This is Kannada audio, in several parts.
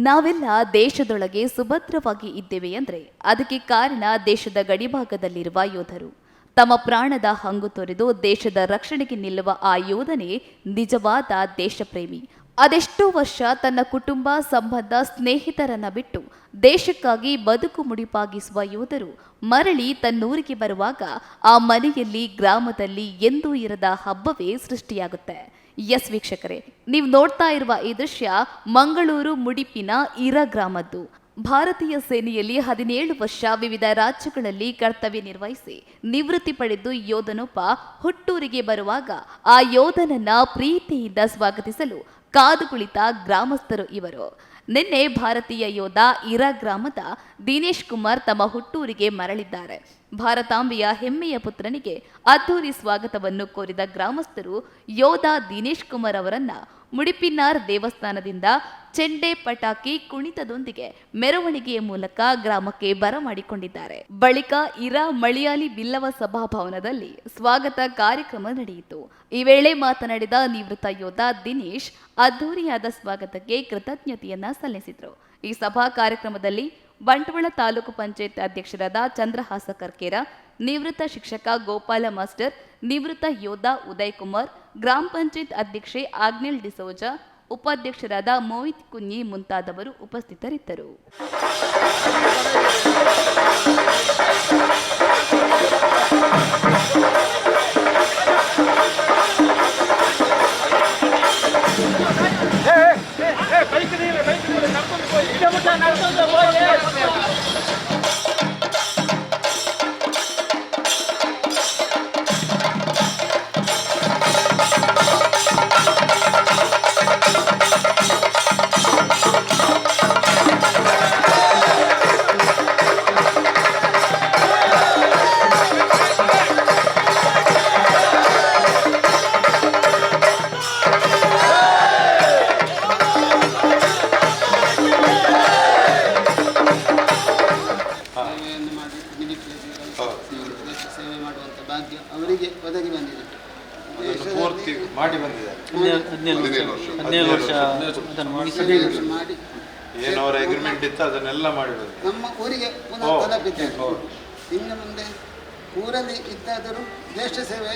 ನಾವೆಲ್ಲ ದೇಶದೊಳಗೆ ಸುಭದ್ರವಾಗಿ ಇದ್ದೇವೆ ಅಂದರೆ ಅದಕ್ಕೆ ಕಾರಣ ದೇಶದ ಗಡಿಭಾಗದಲ್ಲಿರುವ ಯೋಧರು. ತಮ್ಮ ಪ್ರಾಣದ ಹಂಗು ತೊರೆದು ದೇಶದ ರಕ್ಷಣೆಗೆ ನಿಲ್ಲುವ ಆ ಯೋಧನೇ ನಿಜವಾದ ದೇಶಪ್ರೇಮಿ. ಅದೆಷ್ಟೋ ವರ್ಷ ತನ್ನ ಕುಟುಂಬ, ಸಂಬಂಧ, ಸ್ನೇಹಿತರನ್ನ ಬಿಟ್ಟು ದೇಶಕ್ಕಾಗಿ ಬದುಕು ಮುಡಿಪಾಗಿಸುವ ಯೋಧರು ಮರಳಿ ತನ್ನೂರಿಗೆ ಬರುವಾಗ ಆ ಮನೆಯಲ್ಲಿ, ಗ್ರಾಮದಲ್ಲಿ ಎಂದೂ ಇರದ ಹಬ್ಬವೇ ಸೃಷ್ಟಿಯಾಗುತ್ತೆ. ಎಸ್ ವೀಕ್ಷಕರೇ, ನೀವು ನೋಡ್ತಾ ಇರುವ ಈ ದೃಶ್ಯ ಮಂಗಳೂರು ಮುಡಿಪಿನ ಇರ ಗ್ರಾಮದ್ದು. ಭಾರತೀಯ ಸೇನೆಯಲ್ಲಿ 17 ವರ್ಷ ವಿವಿಧ ರಾಜ್ಯಗಳಲ್ಲಿ ಕರ್ತವ್ಯ ನಿರ್ವಹಿಸಿ ನಿವೃತ್ತಿ ಪಡೆದು ಯೋಧನೊಬ್ಬ ಹುಟ್ಟೂರಿಗೆ ಬರುವಾಗ ಆ ಯೋಧನನ್ನ ಪ್ರೀತಿಯಿಂದ ಸ್ವಾಗತಿಸಲು ಕಾದು ಕುಳಿತ ಗ್ರಾಮಸ್ಥರು ಇವರು. ನಿನ್ನೆ ಭಾರತೀಯ ಯೋಧ ಇರ ಗ್ರಾಮದ ದಿನೇಶ್ ಕುಮಾರ್ ತಮ್ಮ ಹುಟ್ಟೂರಿಗೆ ಮರಳಿದ್ದಾರೆ. ಭಾರತಾಂಬೆಯ ಹೆಮ್ಮೆಯ ಪುತ್ರನಿಗೆ ಅದ್ದೂರಿ ಸ್ವಾಗತವನ್ನು ಕೋರಿದ ಗ್ರಾಮಸ್ಥರು ಯೋಧ ದಿನೇಶ್ ಕುಮಾರ್ ಅವರನ್ನ ಮುಡಿಪಿನಾರ್ ದೇವಸ್ಥಾನದಿಂದ ಚೆಂಡೆ, ಪಟಾಕಿ, ಕುಣಿತದೊಂದಿಗೆ ಮೆರವಣಿಗೆಯ ಮೂಲಕ ಗ್ರಾಮಕ್ಕೆ ಬರಮಾಡಿಕೊಂಡಿದ್ದಾರೆ. ಬಳಿಕ ಇರ ಮಳಿಯಾಲಿ ಬಿಲ್ಲವ ಸಭಾಭವನದಲ್ಲಿ ಸ್ವಾಗತ ಕಾರ್ಯಕ್ರಮ ನಡೆಯಿತು. ಈ ವೇಳೆ ಮಾತನಾಡಿದ ನಿವೃತ್ತ ಯೋಧ ದಿನೇಶ್ ಅದ್ದೂರಿಯಾದ ಸ್ವಾಗತಕ್ಕೆ ಕೃತಜ್ಞತೆಯನ್ನ ಸಲ್ಲಿಸಿದರು. ಈ ಸಭಾ ಕಾರ್ಯಕ್ರಮದಲ್ಲಿ ಬಂಟ್ವಾಳ ತಾಲೂಕು ಪಂಚಾಯತ್ ಅಧ್ಯಕ್ಷರಾದ ಚಂದ್ರಹಾಸ ಕರ್ಕೇರ, ನಿವೃತ್ತ ಶಿಕ್ಷಕ ಗೋಪಾಲ ಮಾಸ್ಟರ್, ನಿವೃತ್ತ ಯೋಧ ಉದಯ್ ಕುಮಾರ್, ಗ್ರಾಮ ಪಂಚಾಯತ್ ಅಧ್ಯಕ್ಷೆ ಆಗ್ನೇಲ್ ಡಿಸೋಜಾ, ಉಪಾಧ್ಯಕ್ಷರಾದ ಮೋಹಿತ್ ಕುഞ്ഞി ಮುಂತಾದವರು ಉಪಸ್ಥಿತರಿದ್ದರು. ಅವರಿಗೆ ಒದಗಿ ಬಂದಿದೆ. ಮಾಡಿ ಬಂದಿದೆ 17 ವರ್ಷ ಮಾಡಿ ಏನು ಅವರ ಅಗ್ರಿಮೆಂಟ್ ಇತ್ತು ಅದನ್ನೆಲ್ಲ ಮಾಡಿ ಬಂದಿದೆ. ನಮ್ಮ ಊರಿಗೆ ಪುನಃ ತಲುಪಿದ್ದಾರೆ. ಇನ್ನು ಮುಂದೆ ಊರಲ್ಲಿ ಇದ್ದಾದರೂ ದೇಶ ಸೇವೆ,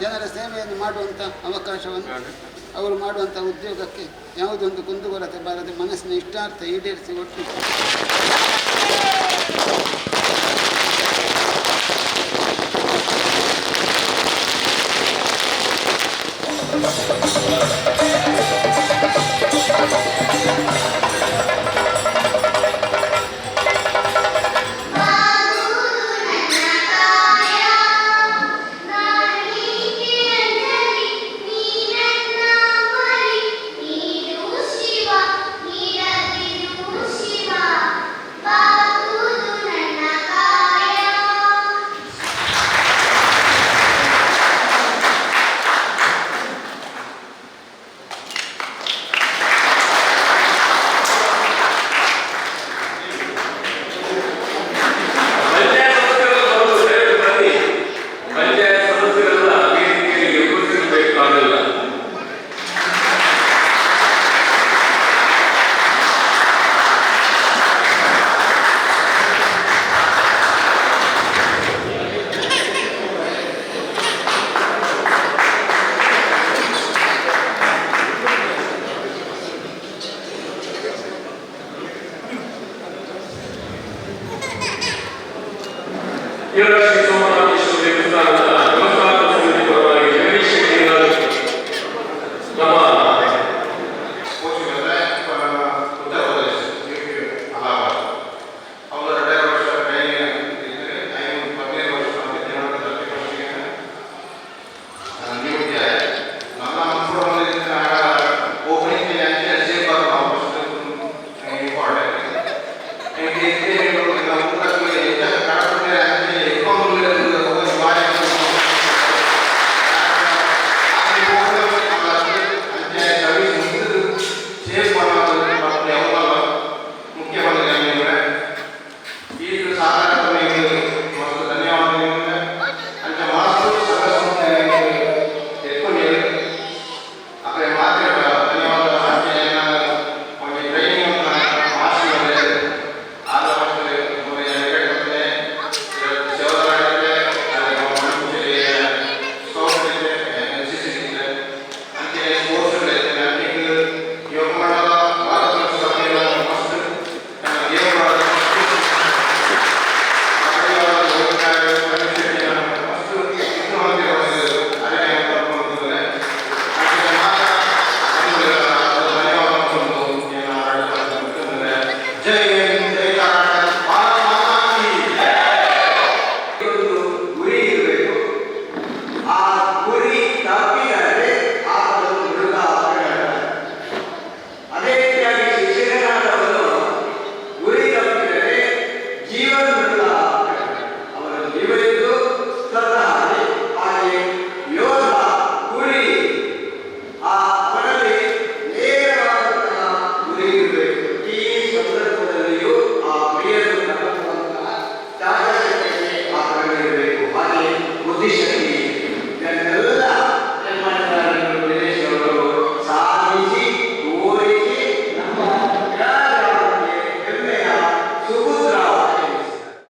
ಜನರ ಸೇವೆಯನ್ನು ಮಾಡುವಂಥ ಅವಕಾಶವನ್ನು, ಅವರು ಮಾಡುವಂಥ ಉದ್ಯೋಗಕ್ಕೆ ಯಾವುದೊಂದು ಕುಂದುಕೊರತೆ ಬಾರದೆ ಮನಸ್ಸಿನ ಇಷ್ಟಾರ್ಥ ಈಡೇರಿಸಿ ಒಟ್ಟು You're